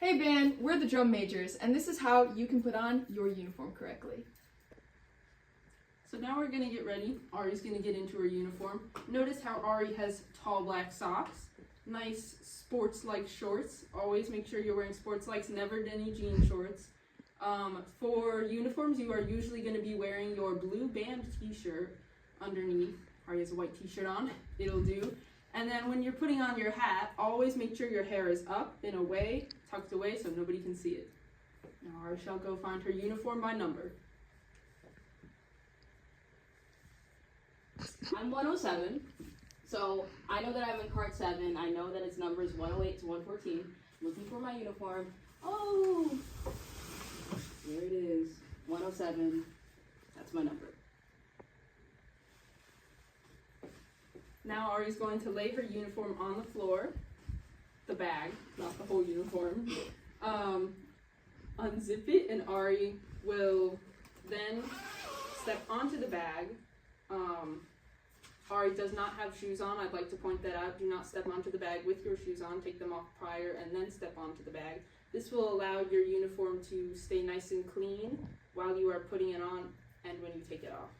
Hey band, we're the drum majors, and this is how you can put on your uniform correctly. So now we're gonna get ready. Ari's gonna get into her uniform. Notice how Ari has tall black socks, nice sports-like shorts. Always make sure you're wearing sports-likes, never any jean shorts. For uniforms, you are usually gonna be wearing your blue band t-shirt underneath. Ari has a white t-shirt on, it'll do. And then when you're putting on your hat, always make sure your hair is up and away, tucked away so nobody can see it. Now Ari shall go find her uniform by number. I'm 107, so I know that I'm in cart 7. I know that its number is 108 to 114. Looking for my uniform. Oh, there it is, 107. That's my number. Now Ari's going to lay her uniform on the floor, the bag, not the whole uniform. Unzip it, and Ari will then step onto the bag. Ari does not have shoes on. I'd like to point that out. Do not step onto the bag with your shoes on. Take them off prior and then step onto the bag. This will allow your uniform to stay nice and clean while you are putting it on and when you take it off.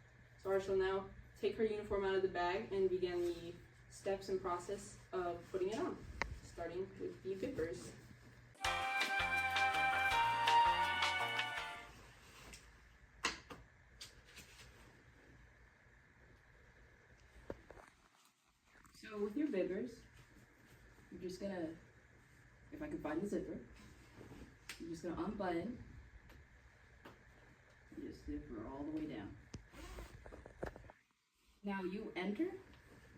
So Ari shall now take her uniform out of the bag and begin the steps and process of putting it on, starting with the zippers. So with your bibbers, you're just gonna, if I can find the zipper, you're just gonna unbutton, and just zipper all the way down. Now you enter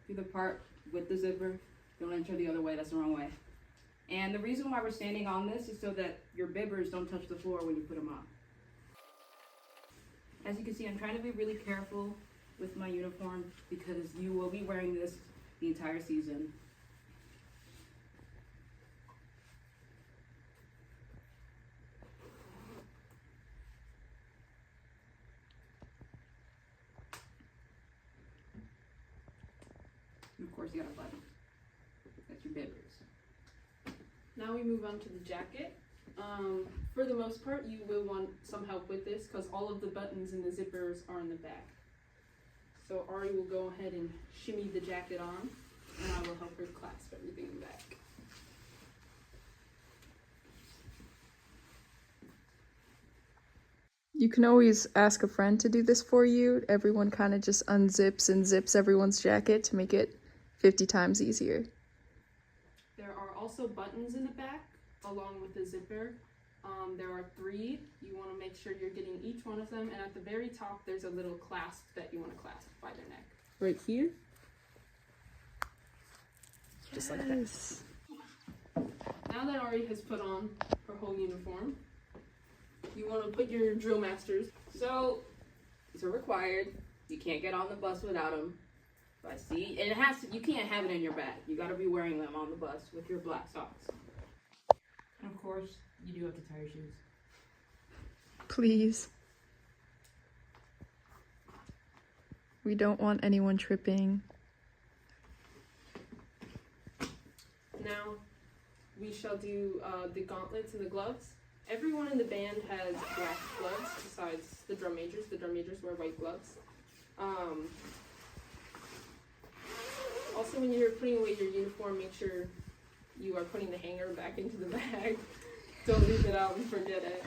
through the part with the zipper. Don't enter the other way, that's the wrong way. And the reason why we're standing on this is so that your bibbers don't touch the floor when you put them on. As you can see, I'm trying to be really careful with my uniform because you will be wearing this the entire season. And of course you got a button. That's your bibbers. Now we move on to the jacket. For the most part, you will want some help with this because all of the buttons and the zippers are in the back. So Ari will go ahead and shimmy the jacket on, and I will help her clasp everything in the back. You can always ask a friend to do this for you. Everyone kind of just unzips and zips everyone's jacket to make it 50 times easier. There are also buttons in the back along with the zipper. There are 3. You want to make sure you're getting each one of them, and at the very top there's a little clasp that you want to clasp by their neck. Right here. Just like that. Now that Ari has put on her whole uniform, you want to put your drill masters. So these are required. You can't get on the bus without them. I see, and it has to. You can't have it in your bag. You got to be wearing them on the bus with your black socks. And of course, you do have to tie your shoes. Please. We don't want anyone tripping. Now we shall do the gauntlets and the gloves. Everyone in the band has black gloves besides the drum majors. The drum majors wear white gloves. Also, when you're putting away your uniform, make sure you are putting the hanger back into the bag. Don't leave it out and forget it.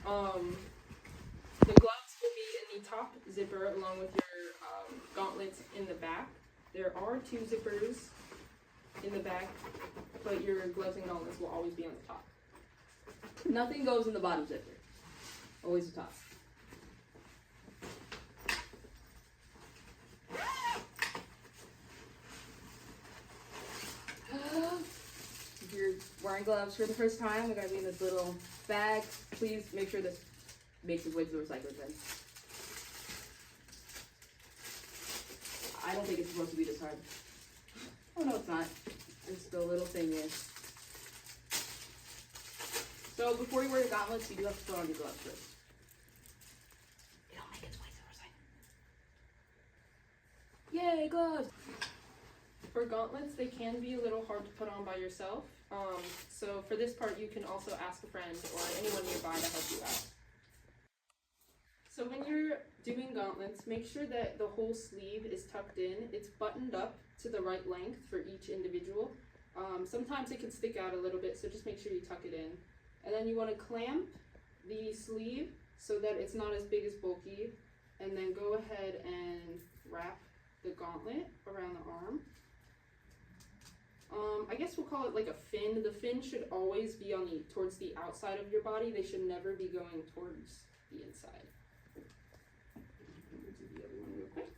The gloves will be in the top zipper along with your gauntlets in the back. There are 2 zippers in the back, but your gloves and gauntlets will always be on the top. Nothing goes in the bottom zipper. Always the top. If you're wearing gloves for the first time, we're gonna be in this little bag. Please make sure this makes its way to the recycling bin. I don't think it's supposed to be this hard. Oh no, it's not. It's the little thing is. So before you wear your gauntlets, you do have to put on your gloves first. It'll make its way to the recycling. Yay, gloves! For gauntlets, they can be a little hard to put on by yourself. So for this part, you can also ask a friend or anyone nearby to help you out. So when you're doing gauntlets, make sure that the whole sleeve is tucked in. It's buttoned up to the right length for each individual. Sometimes it can stick out a little bit, so just make sure you tuck it in. And then you want to clamp the sleeve so that it's not as big as bulky, and then go ahead and wrap the gauntlet around the arm. I guess we'll call it like a fin. The fin should always be on towards the outside of your body. They should never be going towards the inside. We'll do the other one real quick.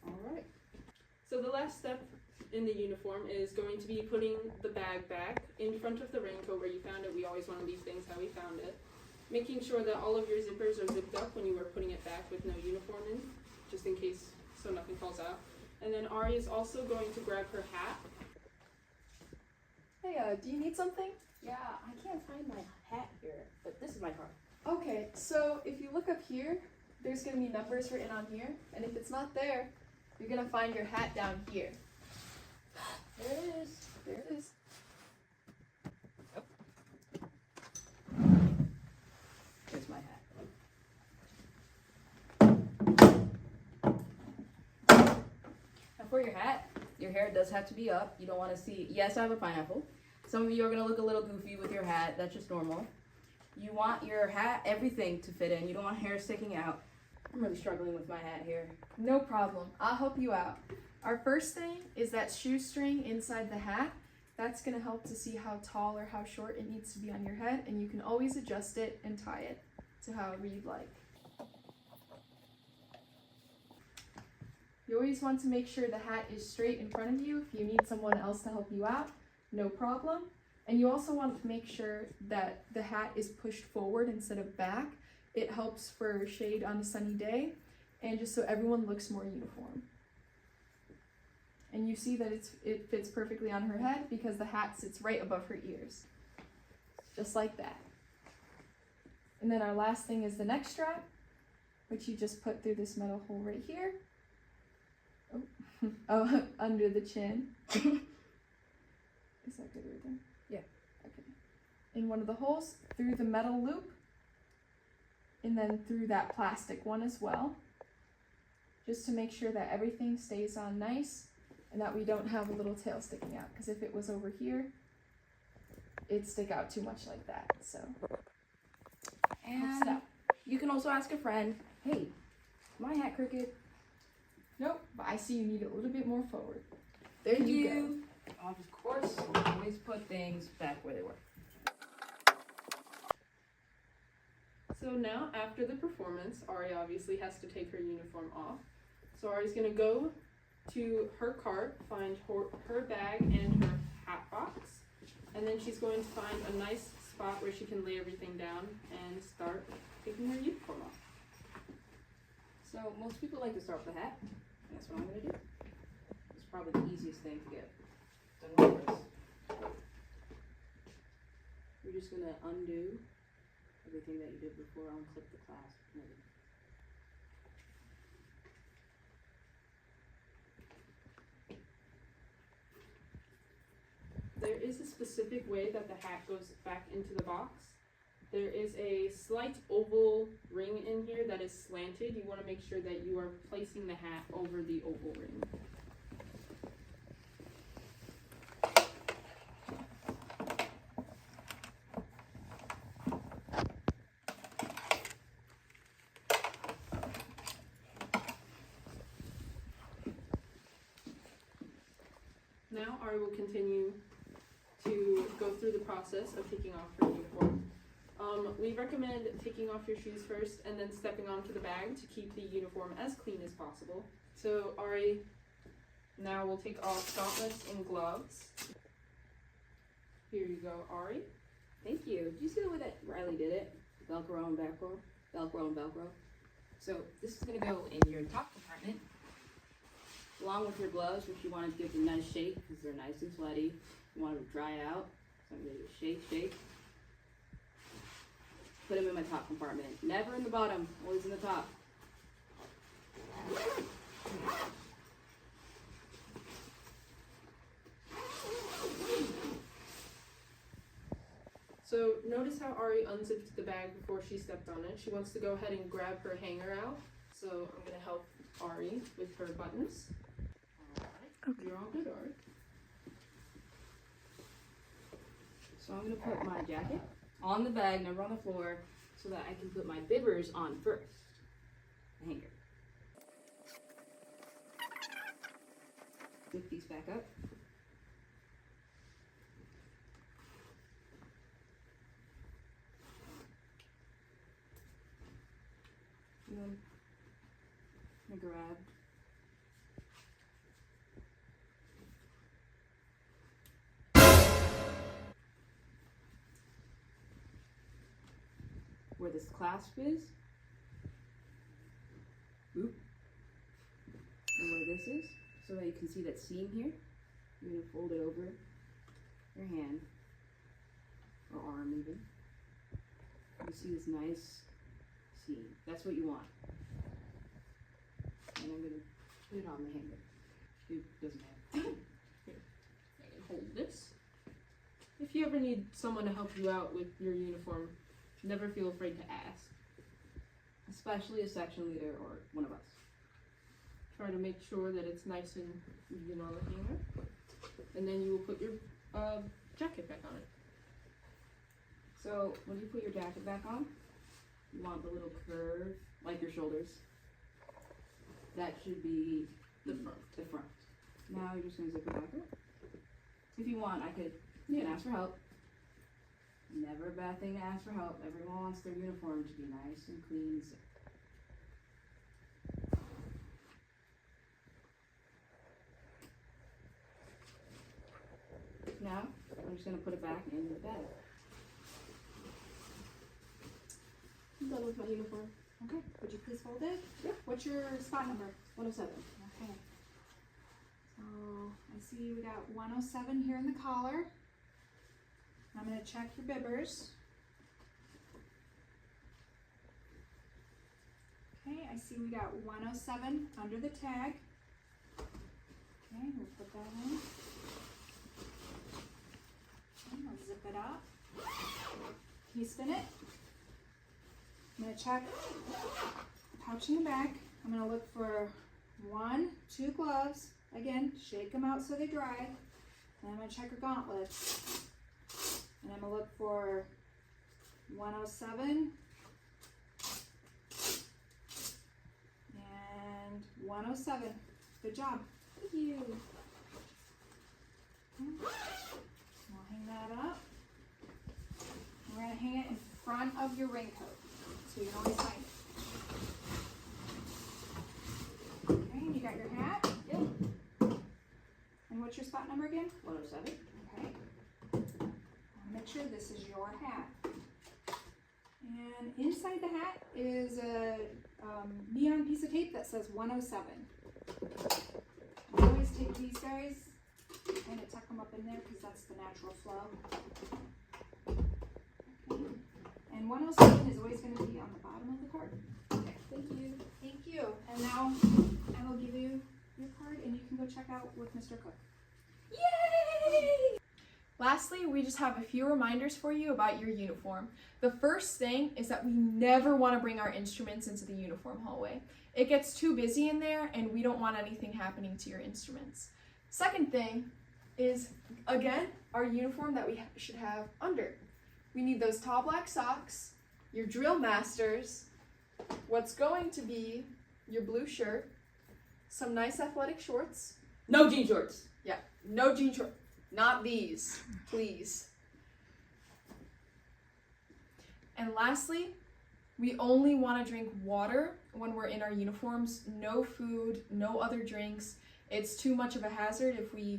Alright. So the last step in the uniform is going to be putting the bag back in front of the raincoat where you found it. We always want to leave things how we found it. Making sure that all of your zippers are zipped up when you were putting it back with no uniform in, just in case so nothing falls out. And then Ari is also going to grab her hat. Hey, do you need something? Yeah, I can't find my hat here, but this is my card. Okay, so if you look up here, there's gonna be numbers written on here, and if it's not there, you're gonna find your hat down here. There it is. There it is. Here's my hat. Now for your hat, your hair does have to be up. You don't want to see, yes, I have a pineapple. Some of you are going to look a little goofy with your hat. That's just normal. You want your hat, everything to fit in. You don't want hair sticking out. I'm really struggling with my hat here. No problem. I'll help you out. Our first thing is that shoestring inside the hat. That's going to help to see how tall or how short it needs to be on your head, and you can always adjust it and tie it to however you'd like. You always want to make sure the hat is straight in front of you. If you need someone else to help you out, no problem. And you also want to make sure that the hat is pushed forward instead of back. It helps for shade on a sunny day, and just so everyone looks more uniform. And you see that it fits perfectly on her head because the hat sits right above her ears. Just like that. And then our last thing is the neck strap, which you just put through this metal hole right here. Oh, under the chin. Is that good right there? Yeah. Okay. In one of the holes, through the metal loop, and then through that plastic one as well. Just to make sure that everything stays on nice and that we don't have a little tail sticking out, because if it was over here, it'd stick out too much like that. So, And you can also ask a friend, hey, my hat crooked? Nope, but I see you need it a little bit more forward. There you go. Of course, always put things back where they were. So now, after the performance, Ari obviously has to take her uniform off. So Ari's gonna go to her cart, find her bag and her hat box, and then she's going to find a nice spot where she can lay everything down and start taking her uniform off. So most people like to start with the hat, and that's what I'm gonna do. It's probably the easiest thing to get done first. You're just gonna undo everything that you did before, unclip the clasp. There is a specific way that the hat goes back into the box. There is a slight oval ring in here that is slanted. You want to make sure that you are placing the hat over the oval ring. Now Ari will continue to go through the process of taking off her uniform. We recommend taking off your shoes first and then stepping onto the bag to keep the uniform as clean as possible. So Ari now will take off gauntlets and gloves. Here you go, Ari. Thank you. Did you see the way that Riley did it? Velcro and Velcro, Velcro and Velcro. So this is gonna go in your top compartment, along with your gloves, which you want to give them a nice shake because they're nice and sweaty. You want them to dry out. So I'm gonna do a shake, shake. put them in my top compartment. Never in the bottom, always in the top. So notice how Ari unzipped the bag before she stepped on it. She wants to go ahead and grab her hanger out. So I'm gonna help Ari with her buttons. Okay. You're all good, Ari. So I'm gonna put my jacket on the bag, never on the floor, so that I can put my bibbers on first. The hanger. Lift these back up. And then I'm gonna grab where this clasp is. Oop. And where this is, so that you can see that seam here. You're gonna fold it over your hand, or arm even. You see this nice seam. That's what you want. And I'm gonna put it on the hanger. It doesn't matter. And hold this. If you ever need someone to help you out with your uniform, never feel afraid to ask. Especially a section leader or one of us. Try to make sure that it's nice and even on the hanger. And then you will put your jacket back on it. So when you put your jacket back on, you want the little curve, like your shoulders. That should be The front. The front. Now you're just gonna zip it back up. If you want, you can ask for help. Never a bad thing to ask for help. Everyone wants their uniform to be nice and clean and zipped. Now, I'm just gonna put it back into the bag. I'm done with my uniform. Okay, would you please hold it? Yep. What's your spot number? 107. Okay. So I see we got 107 here in the collar. I'm gonna check your bibbers. Okay, I see we got 107 under the tag. Okay, we'll put that in. Okay, I'll zip it up. Can you spin it? I'm gonna check pouch in the back. I'm gonna look for 1, 2 gloves. Again, shake them out so they dry. And I'm gonna check her gauntlets. And I'm gonna look for 107 and 107. Good job. Thank you. Okay. We'll hang that up. We're gonna hang it in front of your raincoat so you can always find it. Okay, and you got your hat? Yep. And what's your spot number again? 107. Okay. I'll make sure this is your hat. And inside the hat is a neon piece of tape that says 107. I always take these guys, kind of tuck them up in there because that's the natural flow. Okay. And 107 is always going to be on the bottom of the card. Okay, thank you. Thank you. And now I will give you your card and you can go check out with Mr. Cook. Yay! Lastly, we just have a few reminders for you about your uniform. The first thing is that we never want to bring our instruments into the uniform hallway. It gets too busy in there and we don't want anything happening to your instruments. Second thing is, again, our uniform that we should have under. We need those tall black socks, your drill masters, what's going to be your blue shirt, some nice athletic shorts. No jean shorts. Yeah, no jean shorts. Not these, please. And lastly, we only want to drink water when we're in our uniforms. No food, no other drinks. It's too much of a hazard if we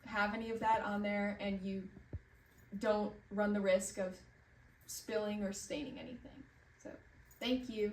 have any of that on there and you don't run the risk of spilling or staining anything. So, thank you.